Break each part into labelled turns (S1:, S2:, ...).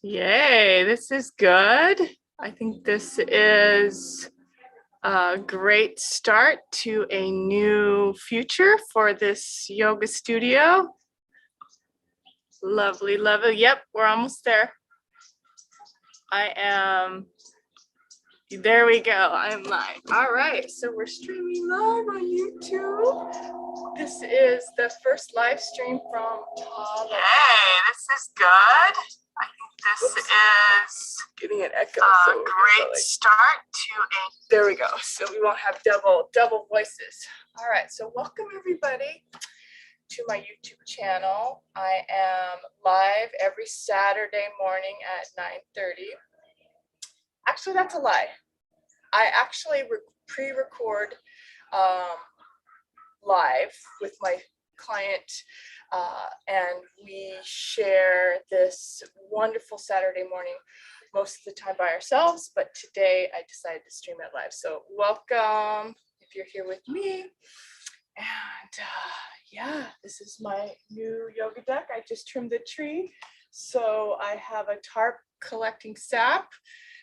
S1: Yay, this is good. I think this is a great start to a new future for this yoga studio. Lovely, lovely. Yep, we're almost there. There we go. I'm live. All right, so we're streaming live on YouTube. This is the first live stream from Tom. Hey, this is good. I think this is getting an echo. So great start to a. There we go. So we won't have double voices. All right. So welcome everybody to my YouTube channel. I am live every Saturday morning at 9:30. Actually, that's a lie. I actually pre-record live with my client and we share this wonderful Saturday morning most of the time by ourselves, but today I decided to stream it live. So welcome if you're here with me. And yeah, this is my new yoga deck. I just trimmed the tree. So I have a tarp collecting sap.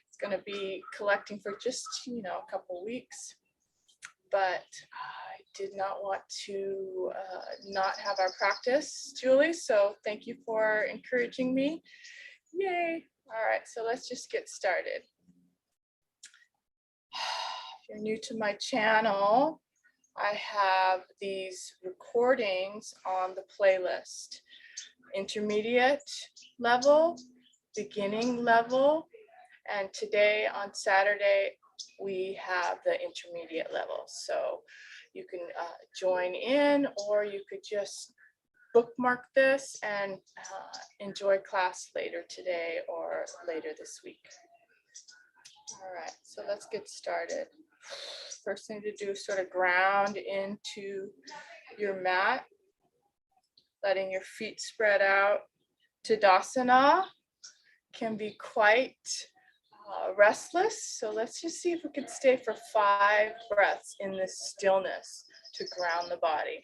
S1: It's going to be collecting for just, a couple weeks. But I did not want to not have our practice, Julie. So thank you for encouraging me. Yay. All right, so let's just get started. If you're new to my channel, I have these recordings on the playlist. Intermediate level, beginning level, and today on Saturday, we have the intermediate level. So you can join in, or you could just bookmark this and enjoy class later today or later this week. All right, so let's get started. First thing to do is sort of ground into your mat, letting your feet spread out. Tadasana can be quite restless, so let's just see if we can stay for 5 breaths in this stillness to ground the body.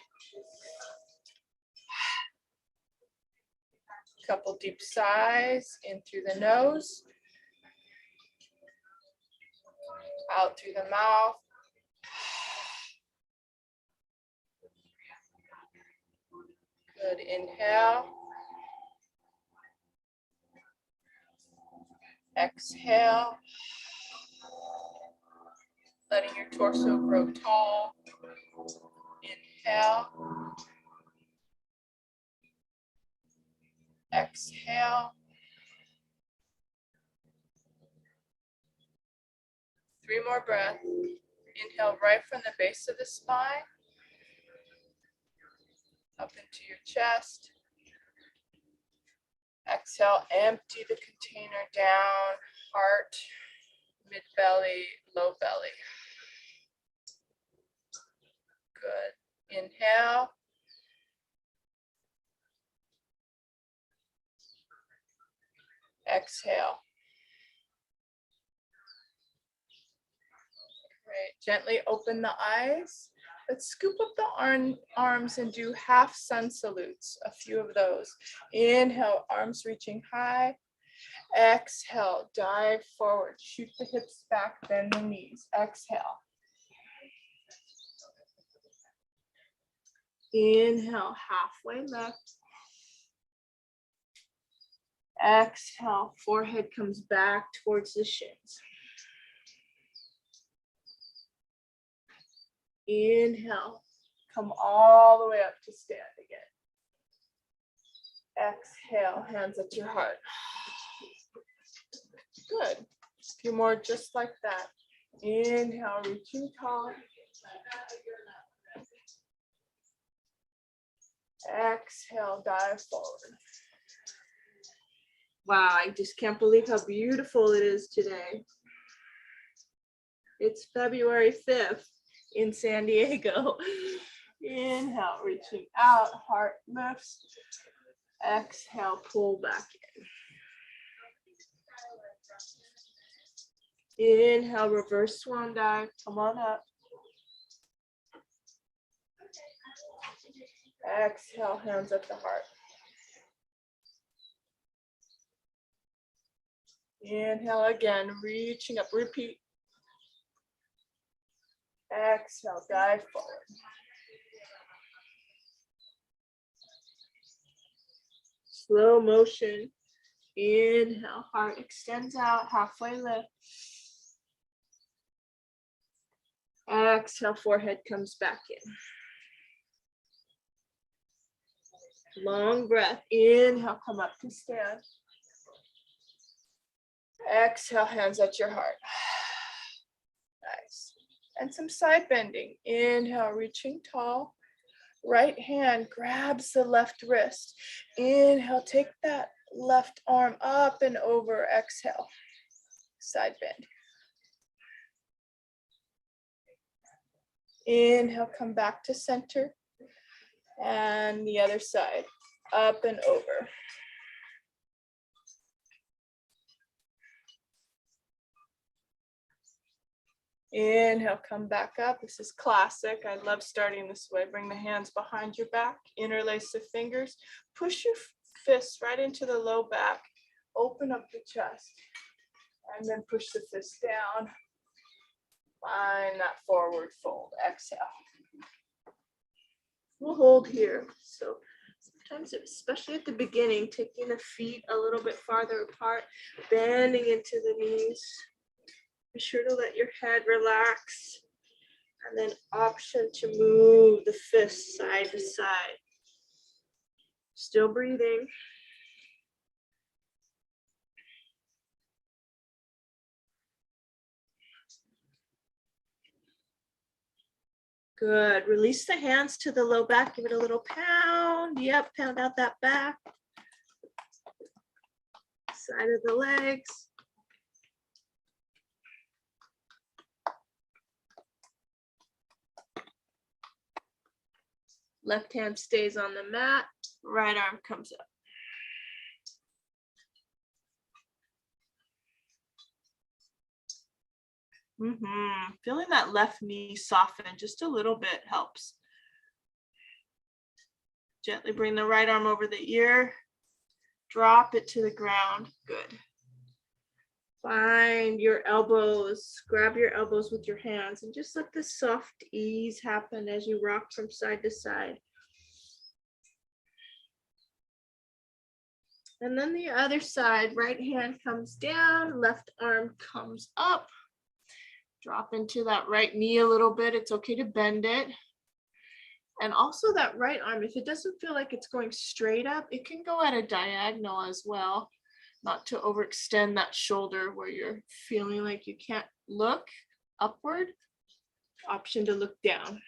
S1: Couple deep sighs in through the nose, out through the mouth. Good, inhale. Exhale. Letting your torso grow tall. Inhale. Exhale. 3 more breaths. Inhale right from the base of the spine up into your chest. Exhale, empty the container down, heart, mid-belly, low belly. Good. Inhale. Exhale. Great. Gently open the eyes. Let's scoop up the arms and do half sun salutes, a few of those. Inhale, arms reaching high. Exhale, dive forward, shoot the hips back, bend the knees. Exhale. Inhale, halfway left. Exhale, forehead comes back towards the shins. Inhale, come all the way up to stand again. Exhale, hands at your heart. Good. A few more just like that. Inhale, reaching tall. Exhale, dive forward. Wow, I just can't believe how beautiful it is today. It's February 5th in San Diego. Inhale, reaching out, heart lifts. Exhale, pull back in. Inhale, reverse swan dive. Come on up. Exhale, hands at the heart. Inhale again, reaching up, repeat. Exhale, guide forward. Slow motion. Inhale, heart extends out, halfway lift. Exhale, forehead comes back in. Long breath. Inhale, come up to stand. Exhale, hands at your heart. Nice. And some side bending. Inhale, reaching tall. Right hand grabs the left wrist. Inhale, take that left arm up and over. Exhale, side bend. Inhale, come back to center. And the other side, up and over. Inhale, come back up. This is classic. I love starting this way. Bring the hands behind your back, interlace the fingers, push your fists right into the low back, open up the chest, and then push the fist down. Find that forward fold. Exhale. We'll hold here. So sometimes, especially at the beginning, taking the feet a little bit farther apart, bending into the knees. Be sure to let your head relax. And then option to move the fist side to side. Still breathing. Good. Release the hands to the low back. Give it a little pound. Yep, pound out that back. Side of the legs. Left hand stays on the mat. Right arm comes up. Feeling that left knee soften just a little bit helps. Gently bring the right arm over the ear. Drop it to the ground. Good. Find your elbows. Grab your elbows with your hands and just let this soft ease happen as you rock from side to side. And then the other side, right hand comes down, left arm comes up. Drop into that right knee a little bit. It's okay to bend it. And also that right arm, if it doesn't feel like it's going straight up, it can go at a diagonal as well. Not to overextend that shoulder where you're feeling like you can't look upward. Option to look down.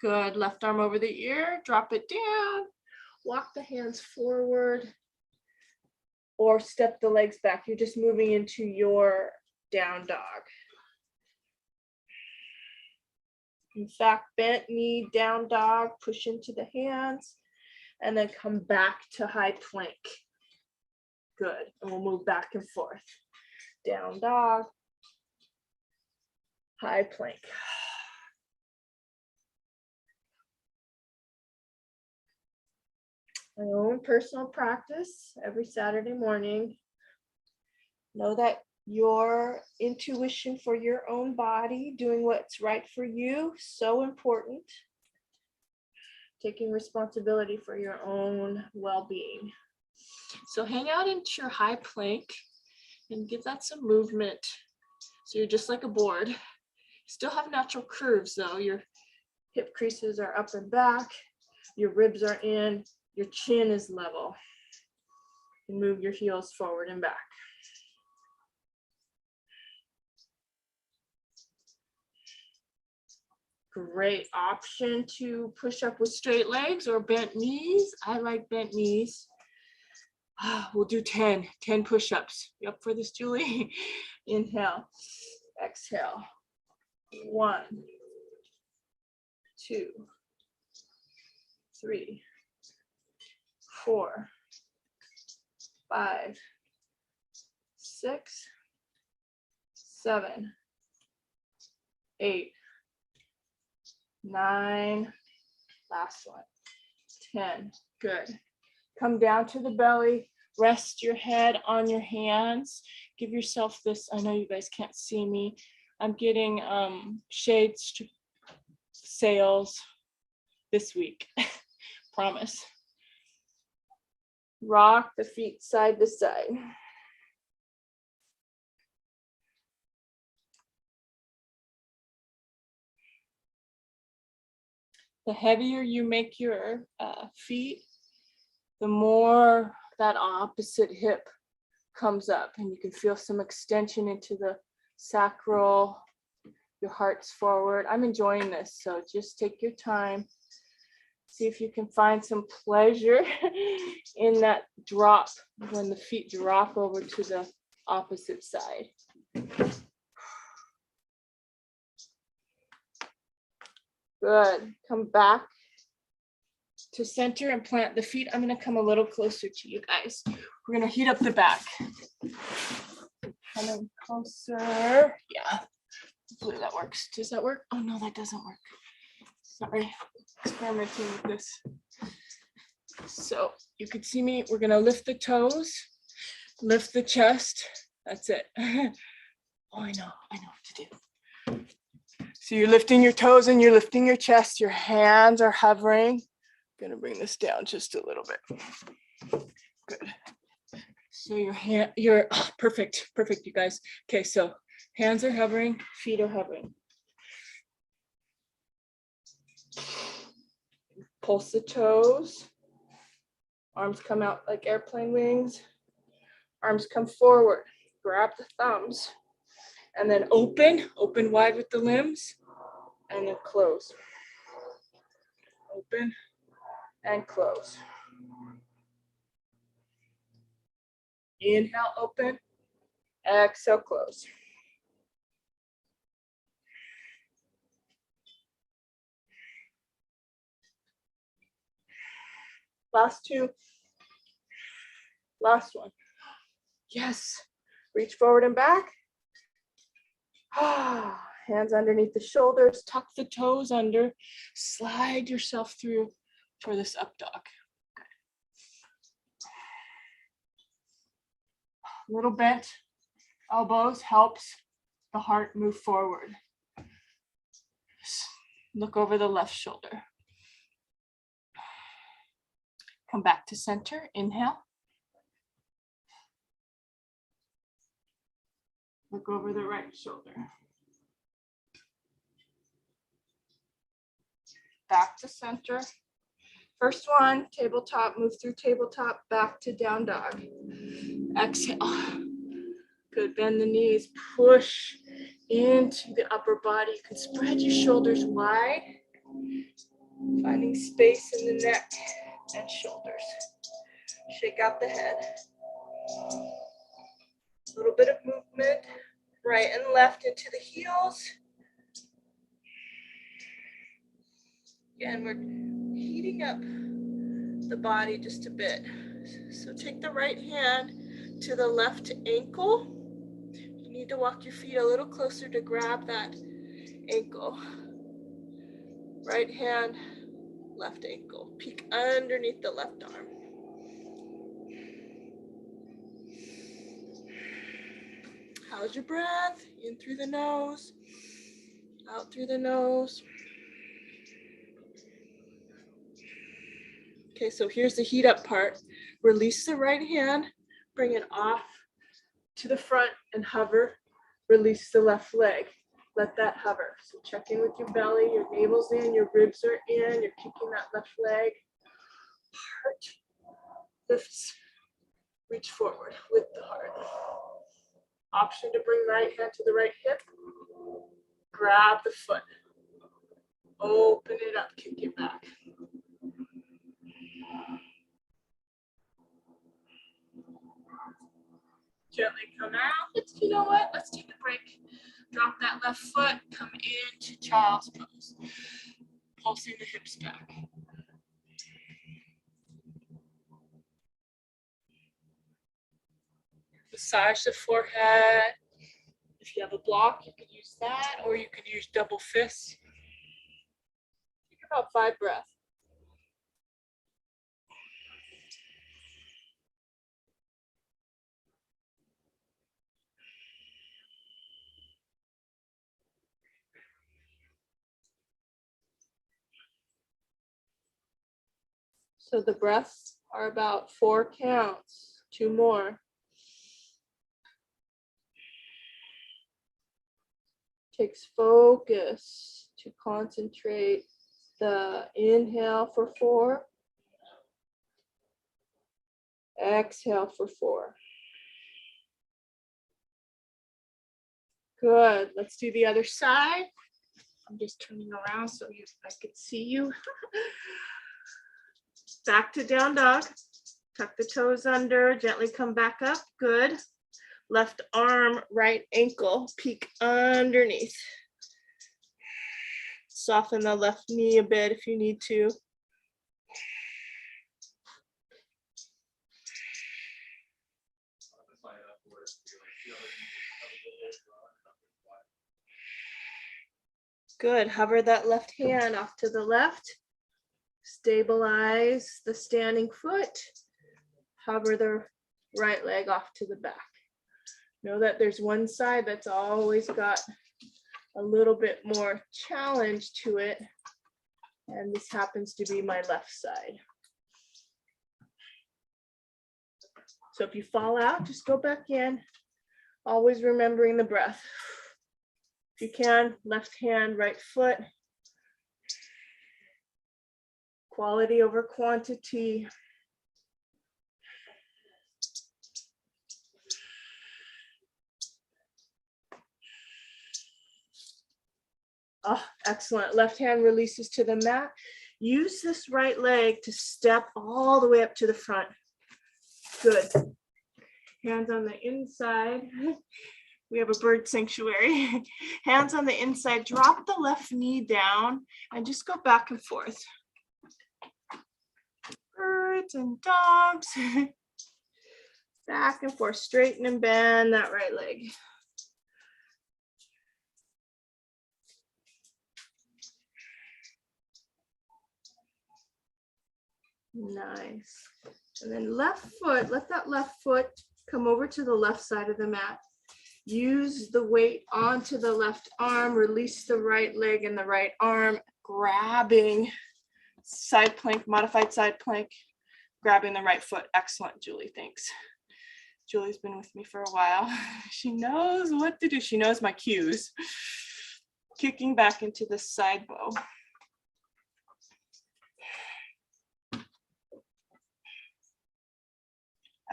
S1: Good. Left arm over the ear. Drop it down. Walk the hands forward. Or step the legs back. You're just moving into your down dog. In fact, bent knee, down dog, push into the hands, and then come back to high plank. Good. And we'll move back and forth. Down dog, high plank. My own personal practice every Saturday morning. Know that your intuition for your own body, doing what's right for you, so important. Taking responsibility for your own well-being. So hang out into your high plank and give that some movement. So you're just like a board. Still have natural curves though. Your hip creases are up and back. Your ribs are in. Your chin is level. And move your heels forward and back. Great option to push up with straight legs or bent knees. I like bent knees. We'll do 10 push-ups. You up for this, Julie? Inhale, exhale. 1, 2, 3, 4, 5, 6, 7, 8, 9, last one, 10. Good. Come down to the belly. Rest your head on your hands. Give yourself this. I know you guys can't see me. I'm getting shades sales this week. Promise. Rock the feet side to side. The heavier you make your feet, the more that opposite hip comes up, and you can feel some extension into the sacral. Your heart's forward. I'm enjoying this, so just take your time. See if you can find some pleasure in that drop when the feet drop over to the opposite side. Good. Come back to center and plant the feet. I'm going to come a little closer to you guys. We're going to heat up the back. Coming closer. Yeah. Hopefully that works. Does that work? Oh, no, that doesn't work. Sorry. Experimenting with this. So you can see me. We're going to lift the toes, lift the chest. That's it. Oh, I know what to do. So you're lifting your toes and you're lifting your chest. Your hands are hovering. I'm gonna bring this down just a little bit. Good. So perfect, you guys. Okay, so hands are hovering, feet are hovering. Pulse the toes. Arms come out like airplane wings. Arms come forward. Grab the thumbs. And then open wide with the limbs. And then close. Open and close. Inhale, open. Exhale, close. Last two. Last one. Yes. Reach forward and back. Hands underneath the shoulders. Tuck the toes under. Slide yourself through for this up dog. A little bent elbows helps the heart move forward. Look over the left shoulder. Come back to center. Inhale. Look over the right shoulder. Back to center. First one, tabletop, move through tabletop, back to down dog. Exhale. Good, bend the knees, push into the upper body. You can spread your shoulders wide, finding space in the neck and shoulders. Shake out the head. A little bit of movement, right and left into the heels. Again, we're heating up the body just a bit. So take the right hand to the left ankle. You need to walk your feet a little closer to grab that ankle. Right hand, left ankle. Peek underneath the left arm. How's your breath? In through the nose, out through the nose. Okay, so here's the heat up part. Release the right hand, bring it off to the front and hover. Release the left leg. Let that hover. So check in with your belly, your navel's in, your ribs are in, you're kicking that left leg. Heart lifts, reach forward with the heart. Option to bring right hand to the right hip. Grab the foot. Open it up, kick it back. Gently come out. You know what? Let's take a break. Drop that left foot. Come into child's pose. Pulsing the hips back. Massage the forehead. If you have a block, you can use that, or you can use double fists. Take about 5 breaths. So the breaths are about 4 counts, 2 more. Takes focus to concentrate. The inhale for 4. Exhale for 4. Good. Let's do the other side. I'm just turning around so I could see you. Back to down dog. Tuck the toes under, gently come back up. Good. Left arm, right ankle, peek underneath. Soften the left knee a bit if you need to. Good. Hover that left hand off to the left. Stabilize the standing foot. Hover the right leg off to the back. Know that there's one side that's always got a little bit more challenge to it, and this happens to be my left side. So if you fall out, just go back in, always remembering the breath. If you can, left hand, right foot. Quality over quantity. Oh, excellent. Left hand releases to the mat. Use this right leg to step all the way up to the front. Good. Hands on the inside. We have a bird sanctuary. Hands on the inside. Drop the left knee down and just go back and forth. Birds and dogs. Back and forth. Straighten and bend that right leg. Nice. And then left foot, let that left foot come over to the left side of the mat. Use the weight onto the left arm, release the right leg and the right arm, grabbing side plank, modified side plank, grabbing the right foot. Excellent, Julie, thanks. Julie's been with me for a while. She knows what to do. She knows my cues. Kicking back into the side bow.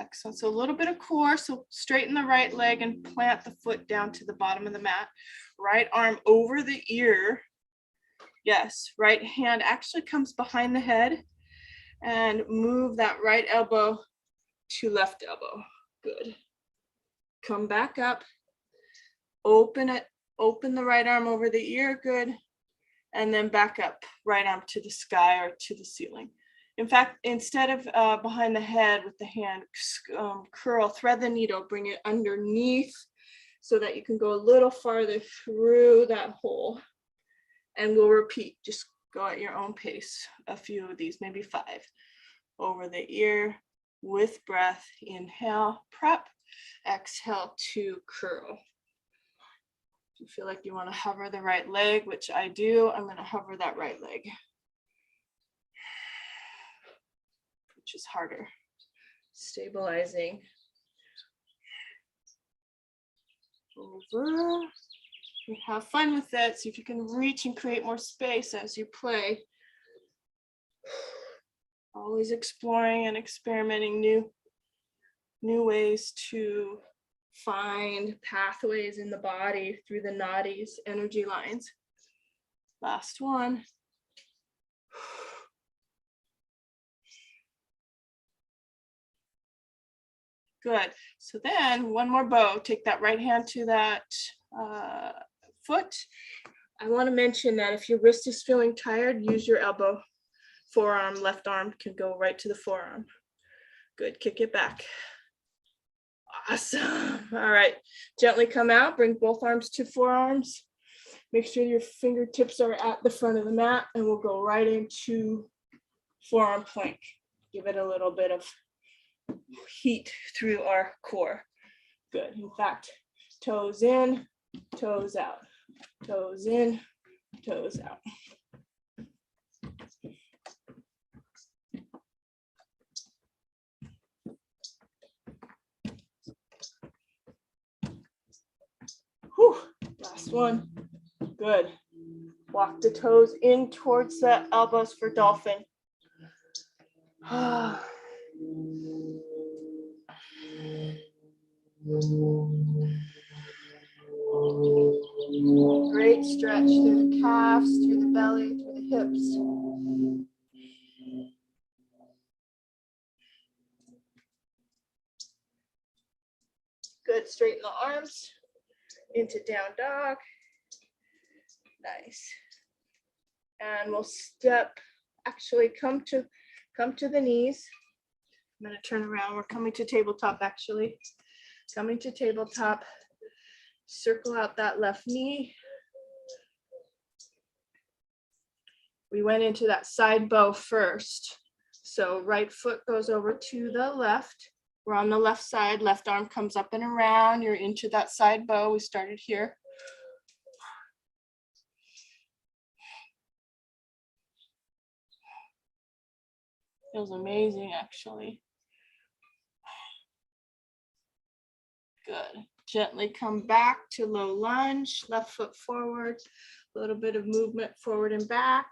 S1: Excellent. So a little bit of core. So straighten the right leg and plant the foot down to the bottom of the mat. Right arm over the ear. Yes. Right hand actually comes behind the head and move that right elbow to left elbow. Good. Come back up. Open it. Open the right arm over the ear. Good. And then back up. Right arm to the sky or to the ceiling. In fact, instead of behind the head with the hand, curl, thread the needle, bring it underneath so that you can go a little farther through that hole. And we'll repeat, just go at your own pace. A few of these, maybe 5. Over the ear with breath, inhale, prep, exhale to curl. If you feel like you want to hover the right leg, which I do, I'm going to hover that right leg. Which is harder. Stabilizing. Over. Have fun with it. See if you can reach and create more space as you play. Always exploring and experimenting new ways to find pathways in the body through the nadis, energy lines. Last one. Good. So then one more bow. Take that right hand to that foot. I want to mention that if your wrist is feeling tired, use your elbow. Forearm, left arm can go right to the forearm. Good. Kick it back. Awesome. All right. Gently come out. Bring both arms to forearms. Make sure your fingertips are at the front of the mat, and we'll go right into forearm plank. Give it a little bit of heat through our core. Good. In fact, toes in, toes out, toes in, toes out. Last one. Good. Walk the toes in towards the elbows for dolphin. Great stretch through the calves, through the belly, through the hips. Good, straighten the arms into down dog. Nice. And we'll step, actually come to the knees. I'm gonna turn around, we're coming to tabletop actually. Coming to tabletop, circle out that left knee. We went into that side bow first. So right foot goes over to the left. We're on the left side, left arm comes up and around. You're into that side bow. We started here. Feels amazing, actually. Good. Gently come back to low lunge, left foot forward, a little bit of movement forward and back.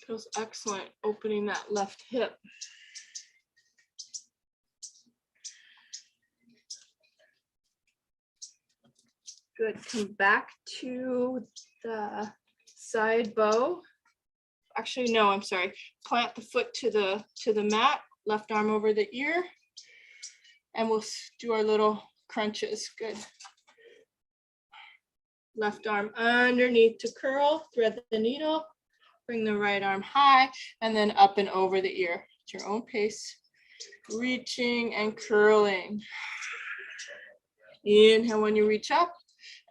S1: Feels excellent, opening that left hip. Good, come back to the side bow. Actually, no, I'm sorry. Plant the foot to the mat, left arm over the ear, and we'll do our little crunches. Good. Left arm underneath to curl, thread the needle, bring the right arm high, and then up and over the ear at your own pace. Reaching and curling. Inhale when you reach up.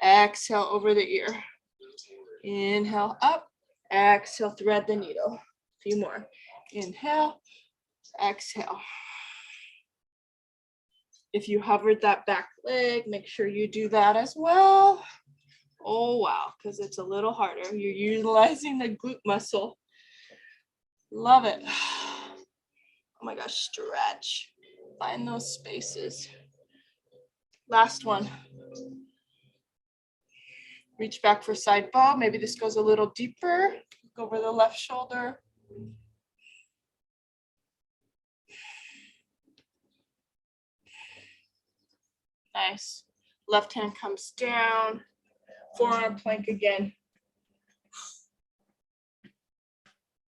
S1: Exhale over the ear. Inhale up. Exhale, thread the needle. A few more. Inhale, exhale. If you hovered that back leg, make sure you do that as well. Oh, wow, because it's a little harder. You're utilizing the glute muscle. Love it. Oh my gosh, stretch. Find those spaces. Last one. Reach back for side bow. Maybe this goes a little deeper. Look over the left shoulder. Nice. Left hand comes down. Forearm plank again.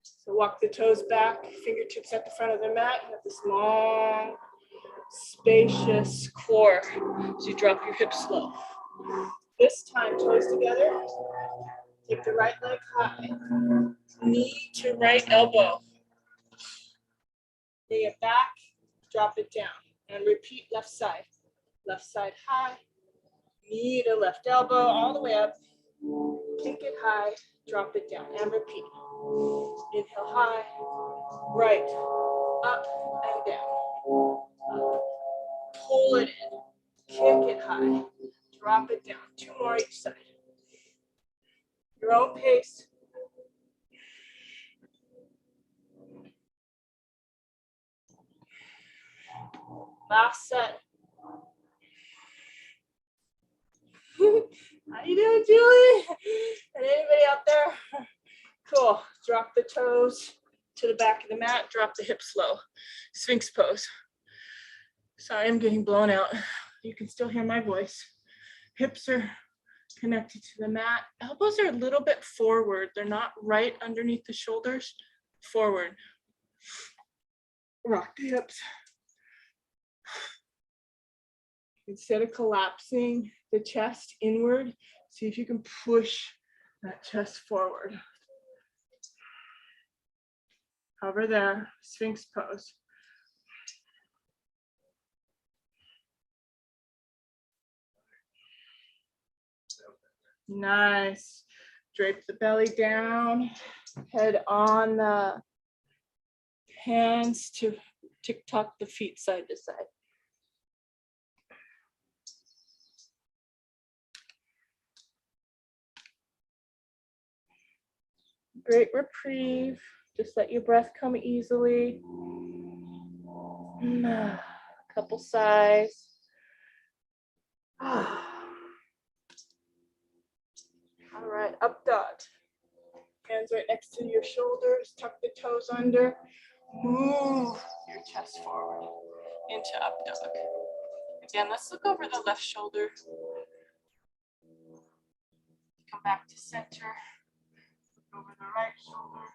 S1: So walk the toes back, fingertips at the front of the mat. You have this long, spacious core as you drop your hips low. This time, toes together. Take the right leg high. Knee to right elbow. Bring it back, drop it down. And repeat left side. Left side high. Knee to left elbow, all the way up. Kick it high, drop it down, and repeat. Inhale high, right, up and down. Up. Pull it in, kick it high, drop it down. Two more each side. Your own pace. Last set. How you doing, Julie? And anybody out there? Cool. Drop the toes to the back of the mat. Drop the hips low. Sphinx pose. Sorry, I'm getting blown out. You can still hear my voice. Hips are connected to the mat. Elbows are a little bit forward. They're not right underneath the shoulders. Forward. Rock the hips. Instead of collapsing the chest inward, see if you can push that chest forward. Hover there, Sphinx pose. Nice. Drape the belly down, head on the hands to tick-tock the feet side to side. Great reprieve. Just let your breath come easily. A couple sighs. All right, up dog. Hands right next to your shoulders. Tuck the toes under. Move your chest forward into up dog. Again, let's look over the left shoulder. Come back to center. Look over the right shoulder.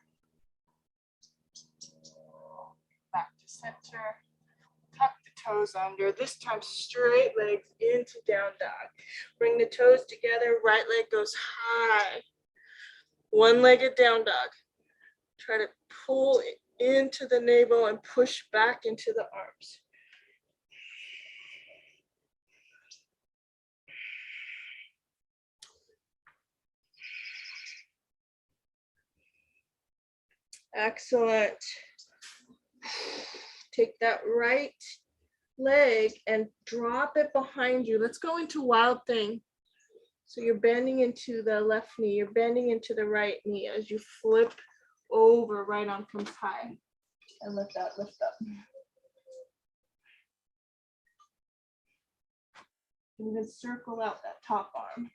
S1: Back to center. Tuck the toes under. This time straight legs into down dog. Bring the toes together. Right leg goes high. One-legged down dog. Try to pull into the navel and push back into the arms. Excellent. Take that right leg and drop it behind you. Let's go into wild thing. So you're bending into the left knee, you're bending into the right knee as you flip over, right arm comes high. And lift up, lift up. And then circle out that top arm.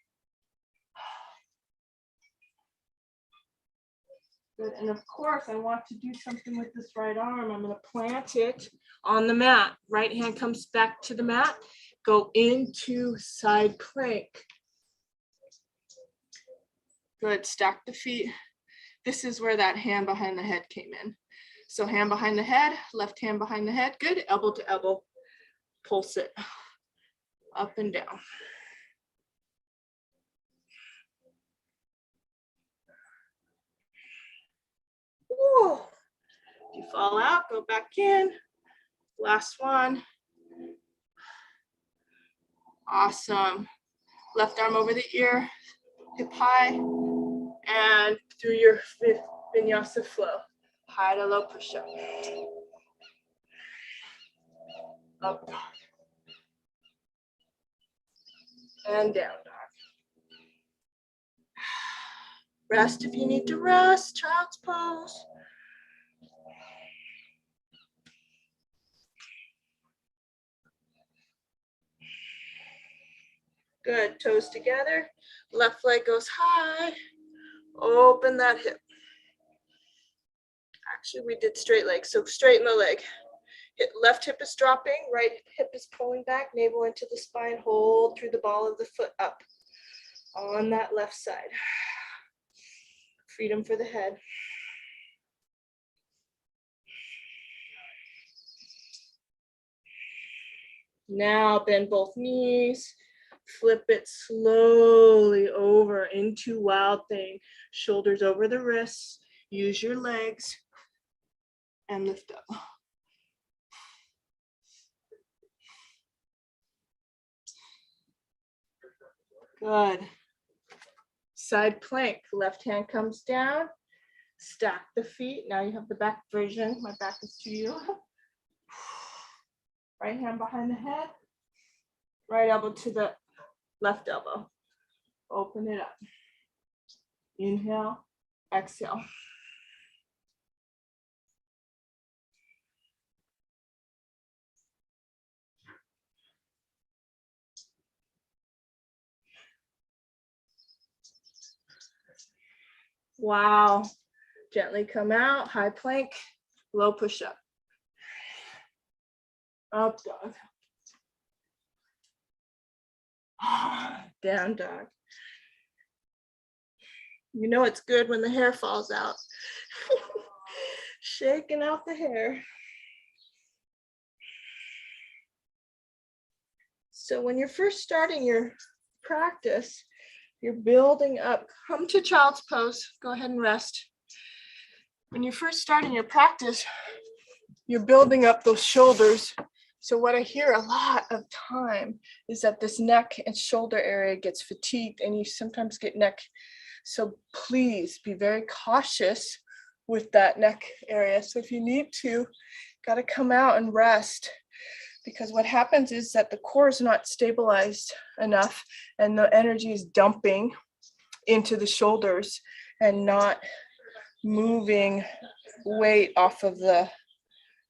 S1: Good, and of course I want to do something with this right arm. I'm gonna plant it on the mat. Right hand comes back to the mat. Go into side plank. Good, stack the feet. This is where that hand behind the head came in. So hand behind the head, left hand behind the head. Good, elbow to elbow. Pulse it up and down. Whoa. If you fall out, go back in. Last one. Awesome. Left arm over the ear, hip high, and through your vinyasa flow. High to low push up. Up dog. And down dog. Rest if you need to rest, child's pose. Good, toes together. Left leg goes high. Open that hip. Actually, we did straight leg, so straighten the leg. Left hip is dropping, right hip is pulling back, navel into the spine, hold through the ball of the foot up on that left side. Freedom for the head. Now bend both knees, flip it slowly over into wild thing. Shoulders over the wrists, use your legs, and lift up. Good. Side plank, left hand comes down, stack the feet. Now you have the back version. My back is to you. Right hand behind the head, right elbow to the left elbow. Open it up. Inhale, exhale. Wow. Gently come out, high plank, low push up. Up dog. Down dog. You know it's good when the hair falls out. Shaking out the hair. So when you're first starting your practice, you're building up. Come to child's pose. Go ahead and rest. When you're first starting your practice, you're building up those shoulders. So what I hear a lot of time is that this neck and shoulder area gets fatigued and you sometimes get neck. So please be very cautious with that neck area. So if you need to, got to come out and rest, because what happens is that the core is not stabilized enough and the energy is dumping into the shoulders and not moving weight off of the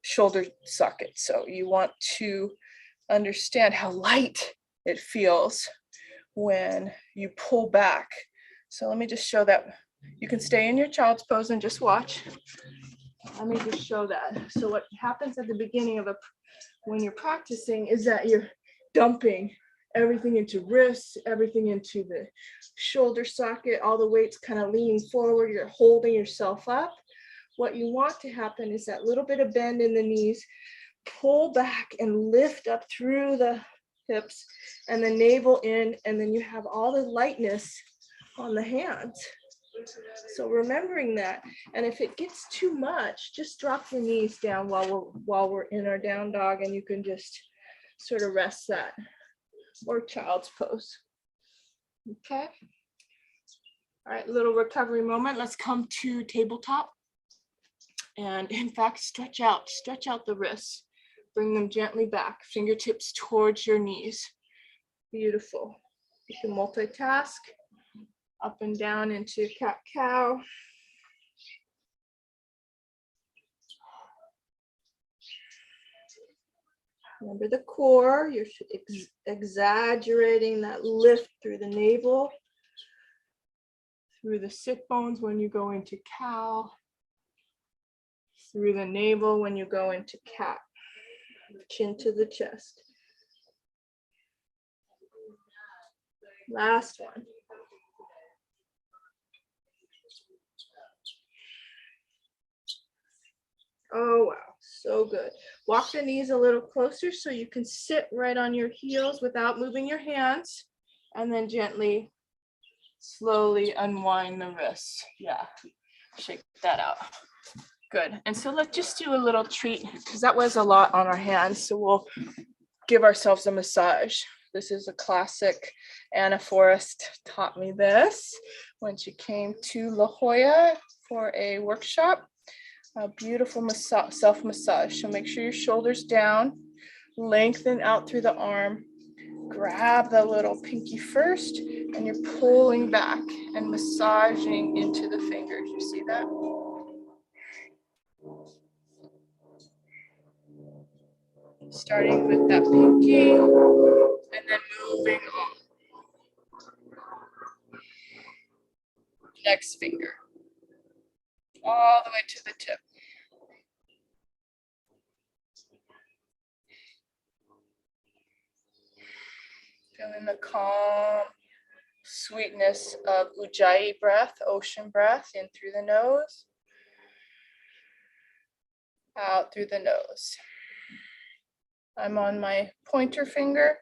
S1: shoulder socket. So you want to understand how light it feels when you pull back. So let me just show that. You can stay in your child's pose and just watch. Let me just show that. So what happens at the beginning of when you're practicing is that you're dumping everything into wrists, everything into the shoulder socket, all the weight's kind of leaning forward, you're holding yourself up. What you want to happen is that little bit of bend in the knees, pull back and lift up through the hips and the navel in, and then you have all the lightness on the hands. So remembering that, and if it gets too much, just drop your knees down while we're in our down dog, and you can just sort of rest that, or child's pose. Okay. All right, little recovery moment. Let's come to tabletop. And in fact, stretch out the wrists. Bring them gently back, fingertips towards your knees. Beautiful. You can multitask. Up and down into cat-cow. Remember the core, you're exaggerating that lift through the navel, through the sit bones when you go into cow, through the navel when you go into cat, chin to the chest. Last one. Oh, wow, so good. Walk the knees a little closer so you can sit right on your heels without moving your hands, and then gently, slowly unwind the wrists. Yeah, shake that out. Good. And so let's just do a little treat, because that was a lot on our hands. So we'll give ourselves a massage. This is a classic. Anna Forrest taught me this when she came to La Jolla for a workshop. A beautiful self-massage. So make sure your shoulders down, lengthen out through the arm, grab the little pinky first, and you're pulling back and massaging into the fingers. You see that? Starting with that pinky and then moving on. Next finger, all the way to the tip. Feeling the calm sweetness of Ujjayi breath, ocean breath, in through the nose, out through the nose. I'm on my pointer finger.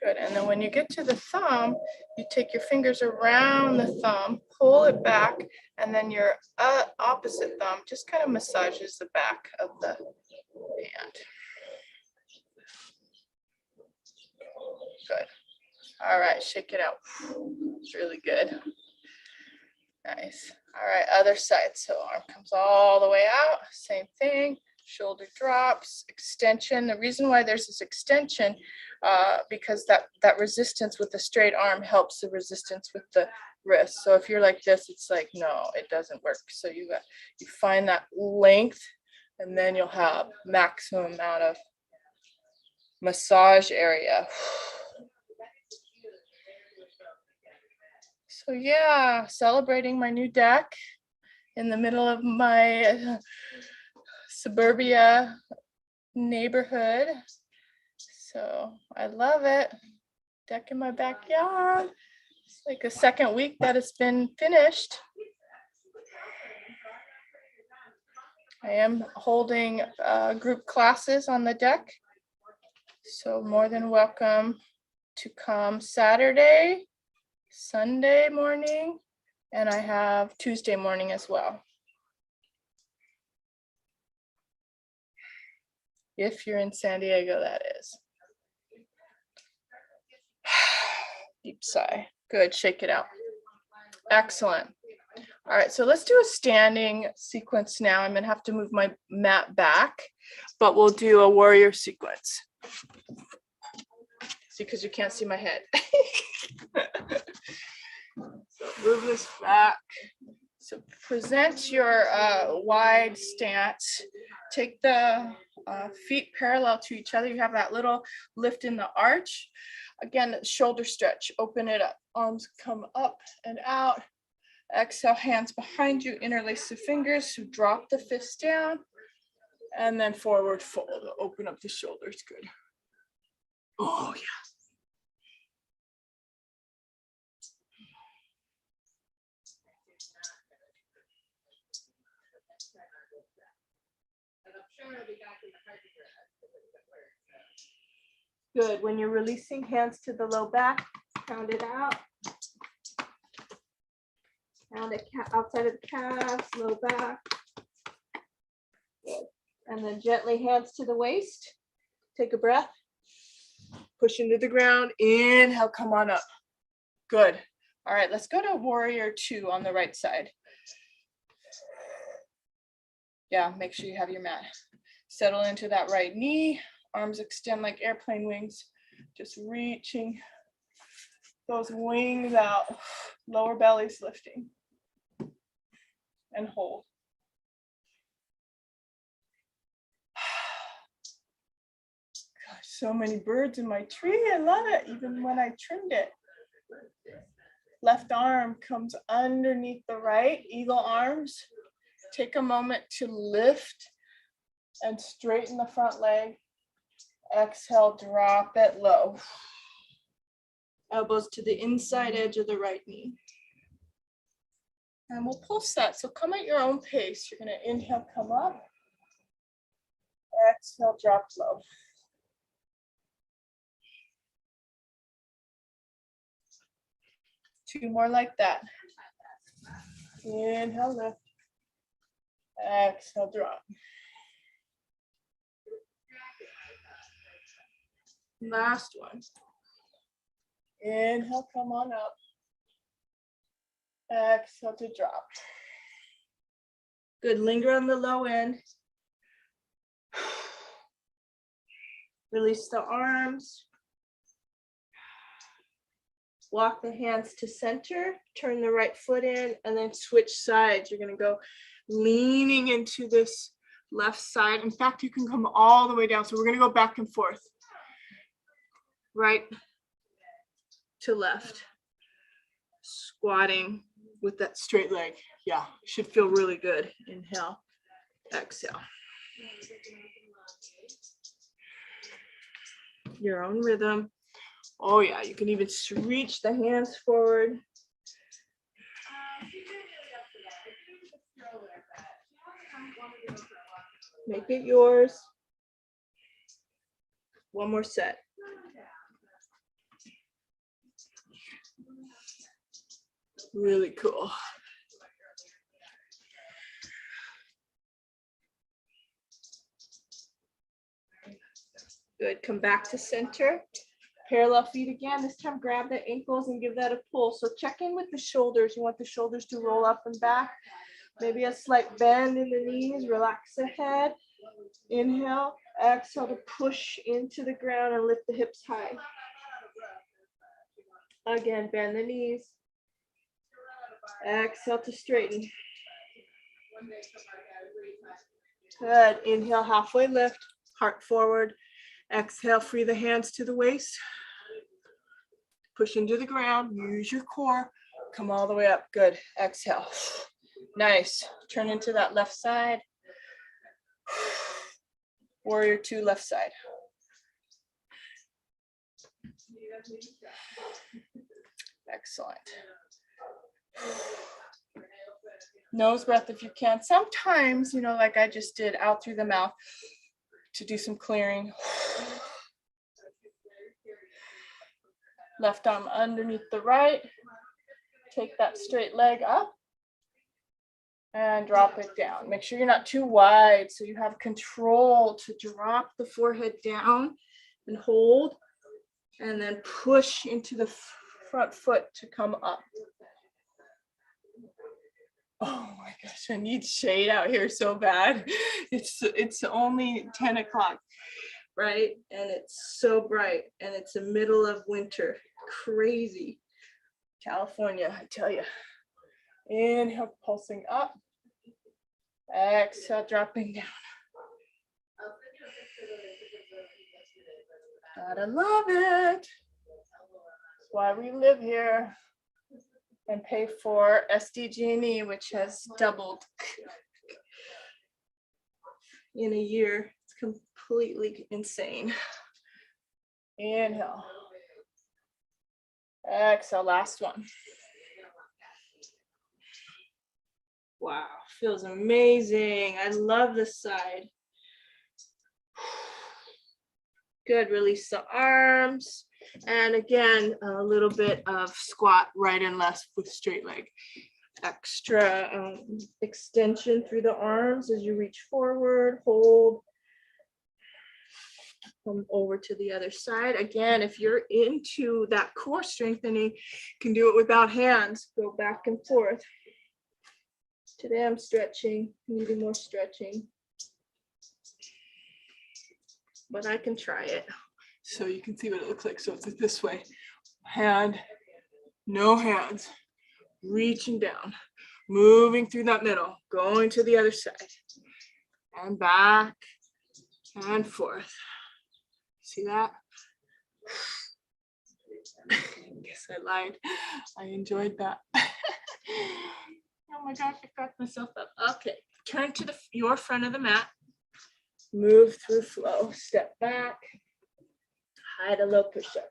S1: Good, and then when you get to the thumb, you take your fingers around the thumb, pull it back, and then your opposite thumb just kind of massages the back of the hand. Good. All right, shake it out. It's really good. Nice. All right, other side. So arm comes all the way out. Same thing. Shoulder drops, extension. The reason why there's this extension, because that resistance with the straight arm helps the resistance with the wrist. So if you're like this, it's like, no, it doesn't work. So you find that length, and then you'll have maximum amount of massage area. So yeah, celebrating my new deck in the middle of my suburbia neighborhood. So I love it. Deck in my backyard. It's like a second week that it's been finished. I am holding group classes on the deck. So more than welcome to come Saturday, Sunday morning, and I have Tuesday morning as well. If you're in San Diego, that is. Deep sigh. Good, shake it out. Excellent. All right, so let's do a standing sequence now. I'm gonna have to move my mat back, but we'll do a warrior sequence. See, because you can't see my head. So move this back. So present your wide stance. Take the feet parallel to each other. You have that little lift in the arch. Again, shoulder stretch, open it up. Arms come up and out. Exhale, hands behind you, interlace the fingers. So drop the fists down and then forward fold. Open up the shoulders, good. Oh, yeah. Good. When you're releasing, hands to the low back, pound it out. Pound it outside of the calves, low back. Good. And then gently hands to the waist. Take a breath. Push into the ground. Inhale, come on up. Good. All right, let's go to warrior 2 on the right side. Yeah, make sure you have your mat. Settle into that right knee. Arms extend like airplane wings. Just reaching those wings out. Lower belly's lifting. And hold. Gosh, so many birds in my tree. I love it, even when I trimmed it. Left arm comes underneath the right, eagle arms. Take a moment to lift and straighten the front leg. Exhale, drop it low. Elbows to the inside edge of the right knee. And we'll pulse that. So come at your own pace. You're going to inhale, come up. Exhale, drop low. Two more like that. Inhale, lift. Exhale, drop. Last one. Inhale, come on up. Exhale to drop. Good, linger on the low end. Release the arms. Walk the hands to center, turn the right foot in, and then switch sides. You're gonna go leaning into this left side. In fact, you can come all the way down. So we're gonna go back and forth. Right to left. Squatting with that straight leg. Yeah, should feel really good. Inhale, exhale. Your own rhythm. Oh yeah, you can even reach the hands forward. Make it yours. One more set. Really cool. Good, come back to center. Parallel feet again. This time grab the ankles and give that a pull. So check in with the shoulders. You want the shoulders to roll up and back. Maybe a slight bend in the knees. Relax the head. Inhale, exhale to push into the ground and lift the hips high. Again, bend the knees. Exhale to straighten. Good. Inhale, halfway lift, heart forward. Exhale, free the hands to the waist. Push into the ground, use your core. Come all the way up. Good. Exhale. Nice. Turn into that left side. Warrior 2, left side. Excellent. Nose breath if you can. Sometimes, like I just did, out through the mouth to do some clearing. Left arm underneath the right. Take that straight leg up and drop it down. Make sure you're not too wide so you have control to drop the forehead down and hold, and then push into the front foot to come up. Oh my gosh, I need shade out here so bad. It's only 10 o'clock. right? And it's so bright, and it's the middle of winter. Crazy. California, I tell you. Inhale, pulsing up. Exhale, dropping down. Gotta love it. That's why we live here and pay for SDG&E, which has doubled in a year. It's completely insane. Inhale. Exhale, last one. Wow, feels amazing. I love this side. Good, release the arms. And again, a little bit of squat right and left with straight leg. Extra extension through the arms as you reach forward, hold. Come over to the other side. Again, if you're into that core strengthening, you can do it without hands. Go back and forth. Today I'm stretching, needing more stretching. But I can try it. So you can see what it looks like. So it's this way. Hand, no hands. Reaching down. Moving through that middle. Going to the other side. And back and forth. See that? Guess I lied. I enjoyed that. Oh my gosh, I cracked myself up. Okay, turn to your front of the mat. Move through flow. Step back. High to low push up.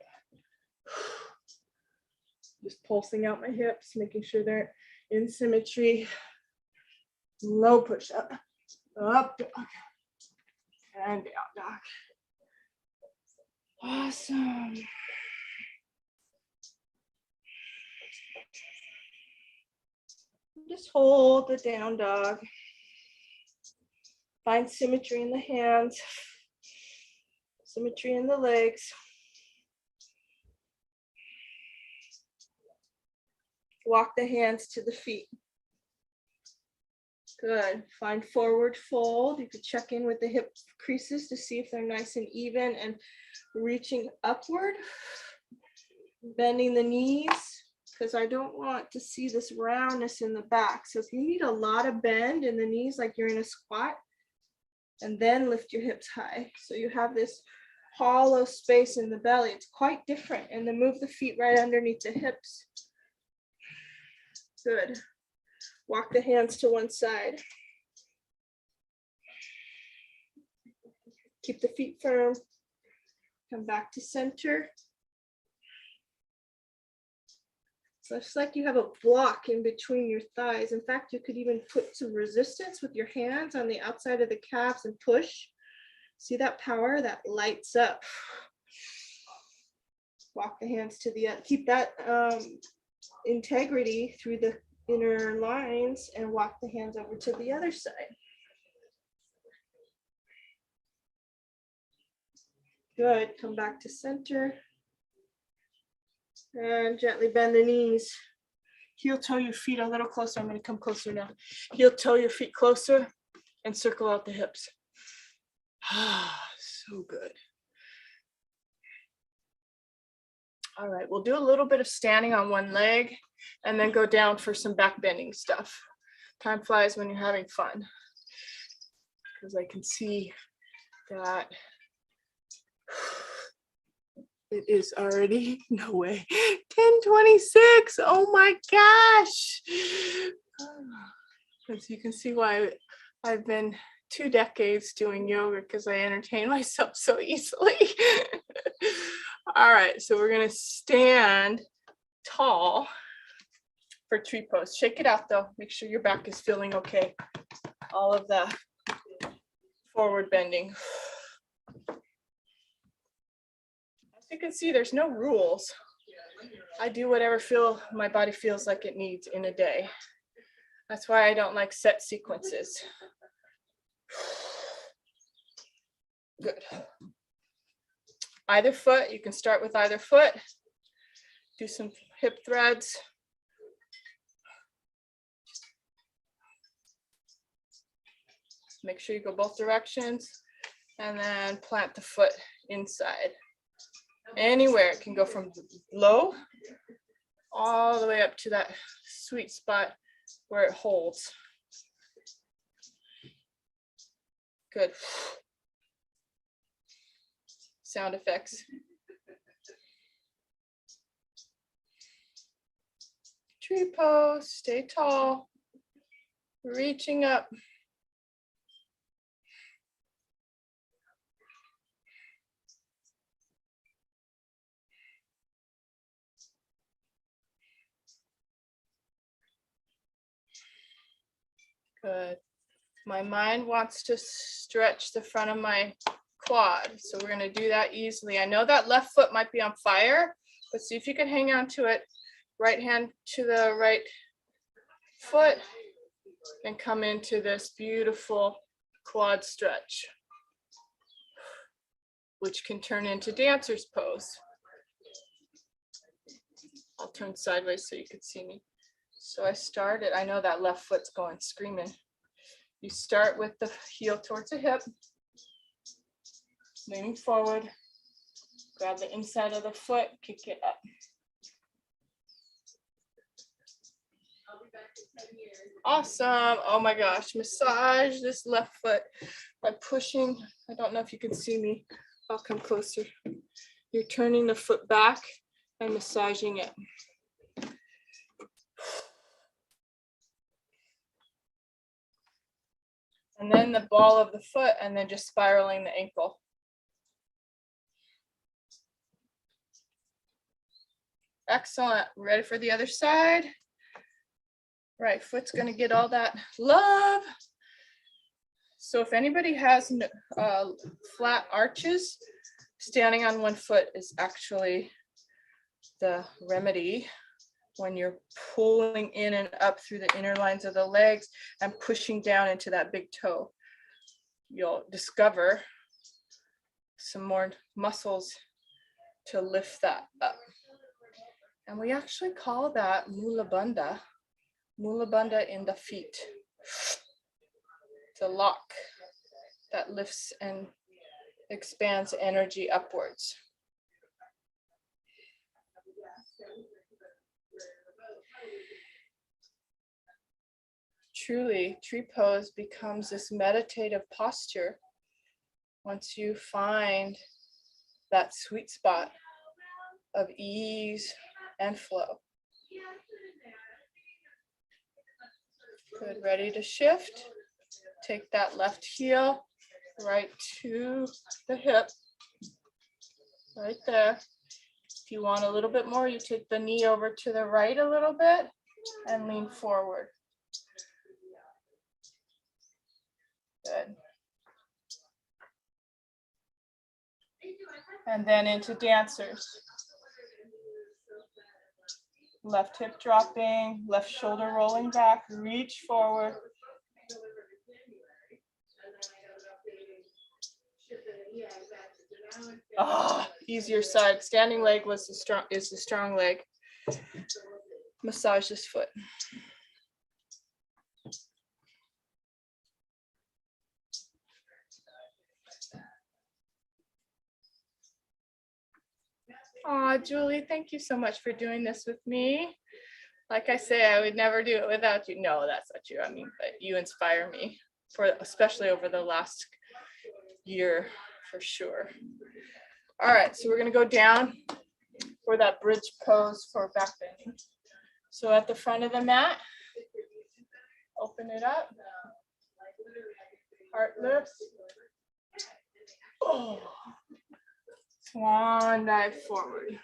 S1: Just pulsing out my hips, making sure they're in symmetry. Low push up. Up dog. And down dog. Awesome. Just hold the down dog. Find symmetry in the hands, symmetry in the legs. Walk the hands to the feet. Good. Find forward fold. You could check in with the hip creases to see if they're nice and even and reaching upward. Bending the knees, because I don't want to see this roundness in the back. So if you need a lot of bend in the knees, like you're in a squat, and then lift your hips high. So you have this hollow space in the belly. It's quite different. And then move the feet right underneath the hips. Good. Walk the hands to one side. Keep the feet firm. Come back to center. So it's like you have a block in between your thighs. In fact, you could even put some resistance with your hands on the outside of the calves and push. See that power that lights up. Walk the hands to the end. Keep that integrity through the inner lines and walk the hands over to the other side. Good. Come back to center. And gently bend the knees. Heel toe your feet a little closer. I'm going to come closer now. Heel toe your feet closer and circle out the hips. So good. All right, we'll do a little bit of standing on one leg and then go down for some back bending stuff. Time flies when you're having fun. Because I can see that it is already, no way, 10:26. Oh my gosh. As you can see why I've been 2 decades doing yoga, because I entertain myself so easily. All right, so we're gonna stand tall for tree pose. Shake it out though. Make sure your back is feeling okay. All of the forward bending. You can see there's no rules. I do whatever my body feels like it needs in a day. That's why I don't like set sequences. Good. Either foot, you can start with either foot. Do some hip threads. Make sure you go both directions. And then plant the foot inside. Anywhere. It can go from low all the way up to that sweet spot where it holds. Good. Sound effects. Tree pose, stay tall, reaching up. Good. My mind wants to stretch the front of my quad, so we're going to do that easily. I know that left foot might be on fire, but see if you can hang on to it. Right hand to the right foot and come into this beautiful quad stretch, which can turn into dancer's pose. I'll turn sideways so you can see me. So I started, I know that left foot's going screaming. You start with the heel towards the hip, leaning forward, grab the inside of the foot, kick it up. Awesome. Oh my gosh, massage this left foot by pushing. I don't know if you can see me. I'll come closer. You're turning the foot back and massaging it. And then the ball of the foot, and then just spiraling the ankle. Excellent. Ready for the other side? Right foot's going to get all that love. So if anybody has flat arches, standing on one foot is actually the remedy when you're pulling in and up through the inner lines of the legs and pushing down into that big toe. You'll discover some more muscles to lift that up. And we actually call that mula bandha in the feet. It's a lock that lifts and expands energy upwards. Truly, tree pose becomes this meditative posture once you find that sweet spot of ease and flow. Good, ready to shift. Take that left heel right to the hip, right there. If you want a little bit more, you take the knee over to the right a little bit and lean forward. Good. And then into dancers. Left hip dropping, left shoulder rolling back, reach forward. Ah, easier side. Standing leg is the strong leg. Massage this foot. Oh, Julie, thank you so much for doing this with me. Like I say, I would never do it without you. No, that's not true. I mean, but you inspire me, especially over the last year, for sure. All right, so we're gonna go down for that bridge pose for back bending. So at the front of the mat, open it up, heart lifts. Oh. Swan dive forward.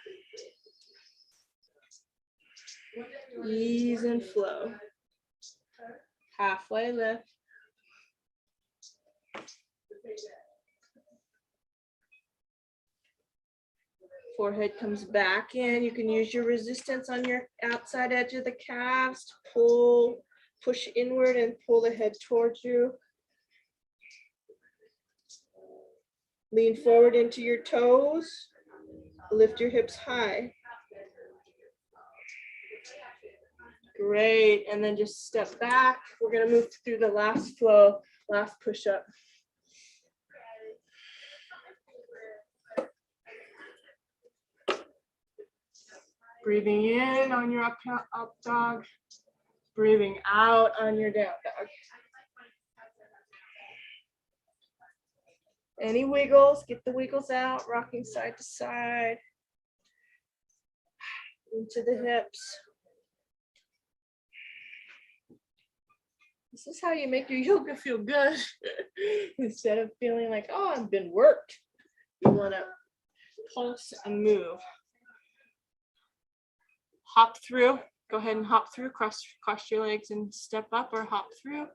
S1: Ease and flow. Halfway lift. Forehead comes back in. You can use your resistance on your outside edge of the calves to push inward and pull the head towards you. Lean forward into your toes. Lift your hips high. Great. And then just step back. We're going to move through the last flow, last push up. Breathing in on your up dog. Breathing out on your down dog. Any wiggles, get the wiggles out, rocking side to side. Into the hips. This is how you make your yoga feel good. Instead of feeling like, oh, I've been worked. You want to pulse and move. Hop through. Go ahead and hop through. Cross your legs and step up or hop through.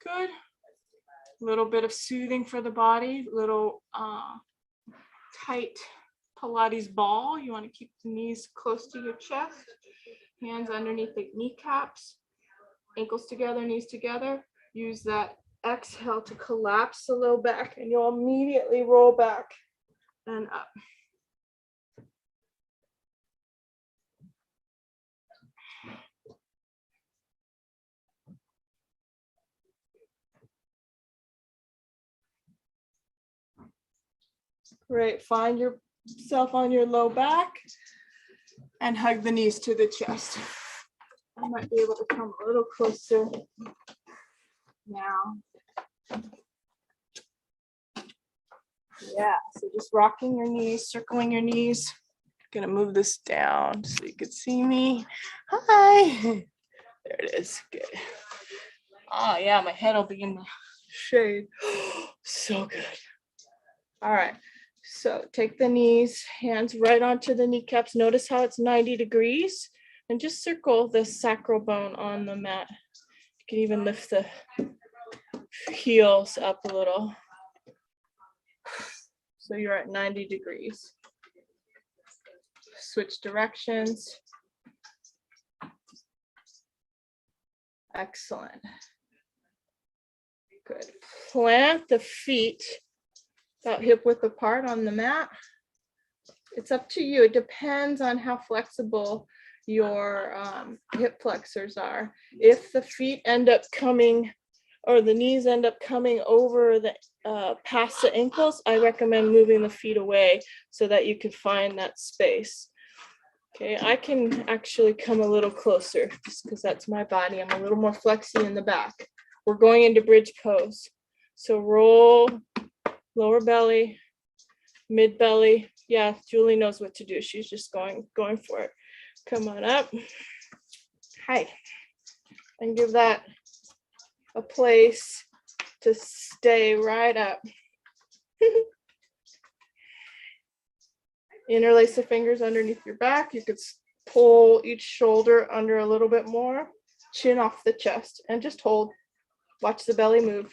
S1: Good. A little bit of soothing for the body. Little tight Pilates ball. You want to keep the knees close to your chest. Hands underneath the kneecaps. Ankles together, knees together. Use that exhale to collapse the low back, and you'll immediately roll back and up. Great. Find yourself on your low back and hug the knees to the chest. I might be able to come a little closer now. Yeah, so just rocking your knees, circling your knees. Gonna move this down so you can see me. Hi. There it is. Good. Oh yeah, my head will be in the shade. So good. All right. So take the knees, hands right onto the kneecaps. Notice how it's 90 degrees. And just circle the sacral bone on the mat. You can even lift the heels up a little. So you're at 90 degrees. Switch directions. Excellent. Good. Plant the feet about hip width apart on the mat. It's up to you. It depends on how flexible your hip flexors are. If the feet end up coming, or the knees end up coming over the past the ankles, I recommend moving the feet away so that you can find that space. Okay, I can actually come a little closer just because that's my body. I'm a little more flexy in the back. We're going into bridge pose. So roll, lower belly, mid belly. Yeah, Julie knows what to do. She's just going for it. Come on up. Hi. And give that a place to stay right up. Interlace the fingers underneath your back. You could pull each shoulder under a little bit more. Chin off the chest and just hold. Watch the belly move.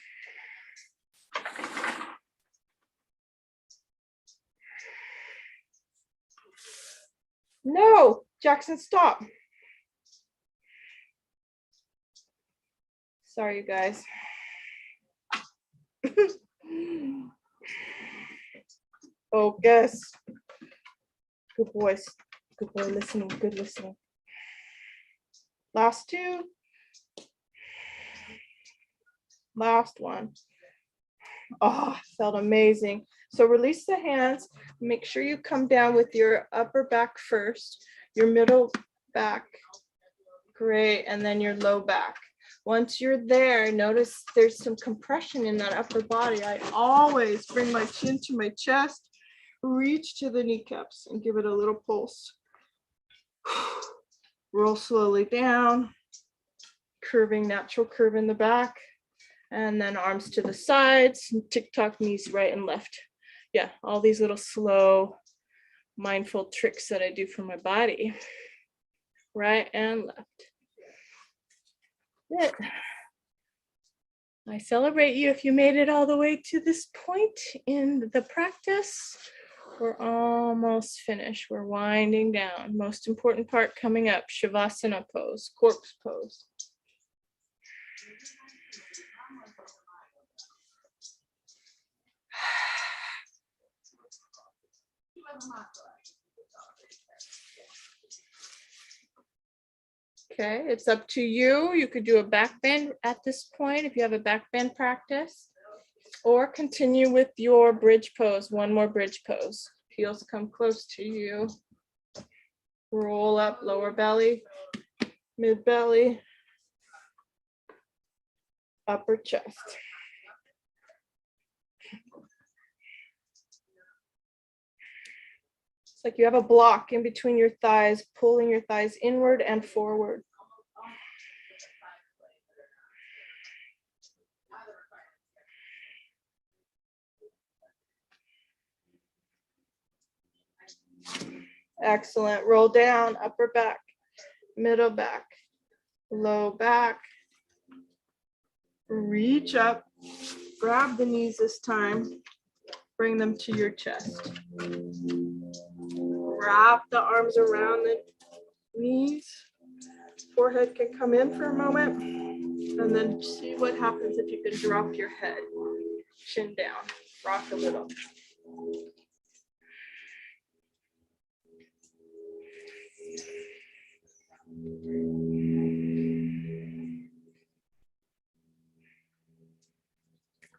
S1: No, Jackson, stop. Sorry, you guys. Focus. Good boys. Good boy listening. Good listening. Last two. Last one. Oh, felt amazing. So release the hands. Make sure you come down with your upper back first, your middle back. Great. And then your low back. Once you're there, notice there's some compression in that upper body. I always bring my chin to my chest, reach to the kneecaps and give it a little pulse. Roll slowly down, curving, natural curve in the back, and then arms to the sides, tick-tock knees right and left. Yeah, all these little slow, mindful tricks that I do for my body. Right and left. Good. I celebrate you if you made it all the way to this point in the practice. We're almost finished. We're winding down. Most important part coming up, Shavasana pose, corpse pose. Okay, it's up to you. You could do a back bend at this point if you have a back bend practice, or continue with your bridge pose, one more bridge pose. Heels come close to you. Roll up, lower belly, mid belly, upper chest. It's like you have a block in between your thighs, pulling your thighs inward and forward. Excellent. Roll down, upper back, middle back, low back. Reach up, grab the knees this time, bring them to your chest. Wrap the arms around the knees. Forehead can come in for a moment, and then see what happens if you can drop your head, chin down, rock a little.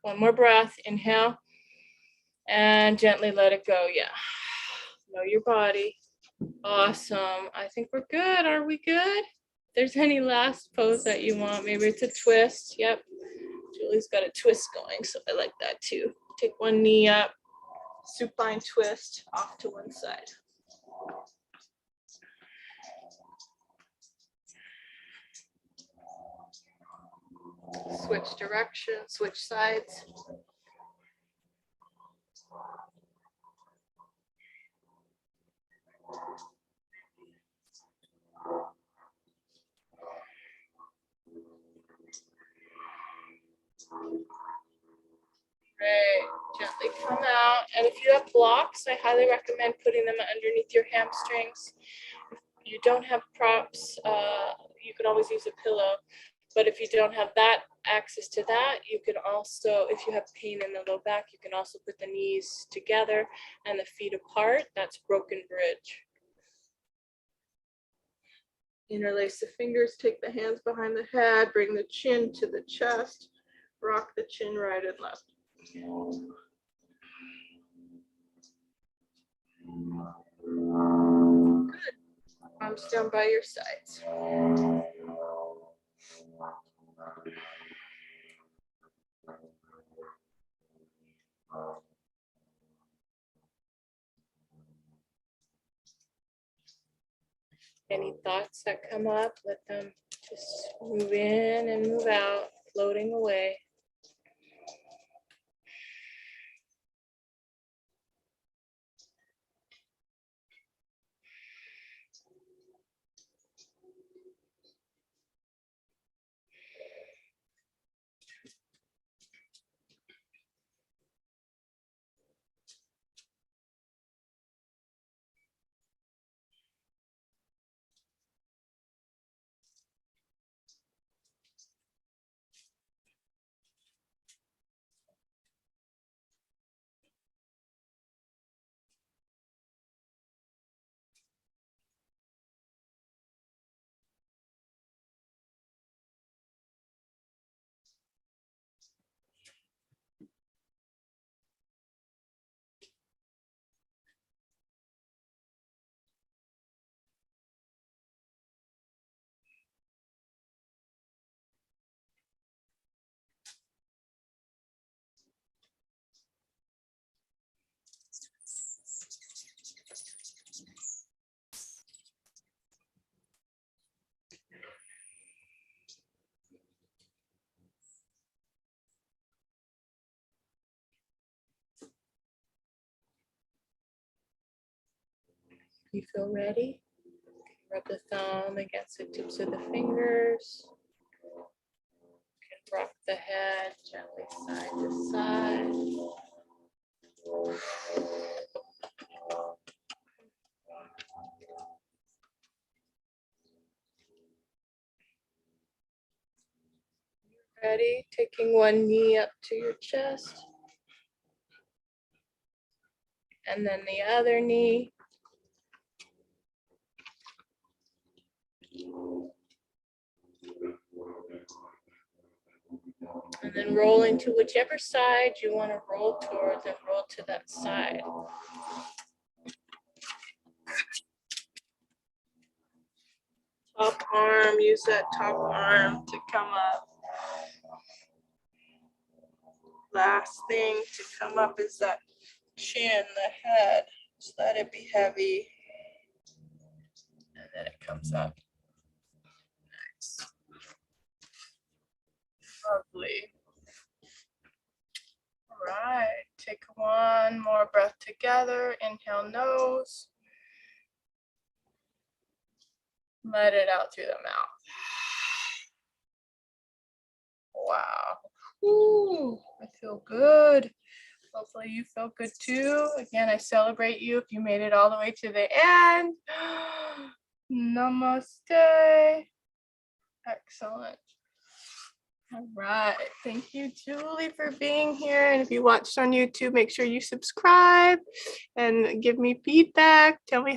S1: One more breath, inhale, and gently let it go. Yeah, know your body. Awesome. I think we're good. Are we good? If there's any last pose that you want, maybe it's a twist. Yep. Julie's got a twist going, so I like that too. Take one knee up, supine twist off to one side. Switch direction, switch sides. Great. Gently come out. And if you have blocks, I highly recommend putting them underneath your hamstrings. If you don't have props, you can always use a pillow. But if you don't have that access to that, you can also, if you have pain in the low back, you can also put the knees together and the feet apart. That's broken bridge. Interlace the fingers, take the hands behind the head, bring the chin to the chest, rock the chin right and left. Good. Arms down by your sides. Any thoughts that come up, let them just move in and move out, floating away. You feel ready? Rub the thumb against the tips of the fingers. You can rock the head gently side to side. Ready? Taking one knee up to your chest. And then the other knee. And then rolling to whichever side you want to roll towards and roll to that side. Top arm, use that top arm to come up. Last thing to come up is that chin, the head. Just let it be heavy. And then it comes up. Nice. Lovely. All right, take one more breath together. Inhale, nose. Let it out through the mouth. Wow. Ooh, I feel good. Hopefully you feel good too. Again, I celebrate you if you made it all the way to the end. Namaste. Excellent. All right. Thank you, Julie, for being here. And if you watched on YouTube, make sure you subscribe and give me feedback. Tell me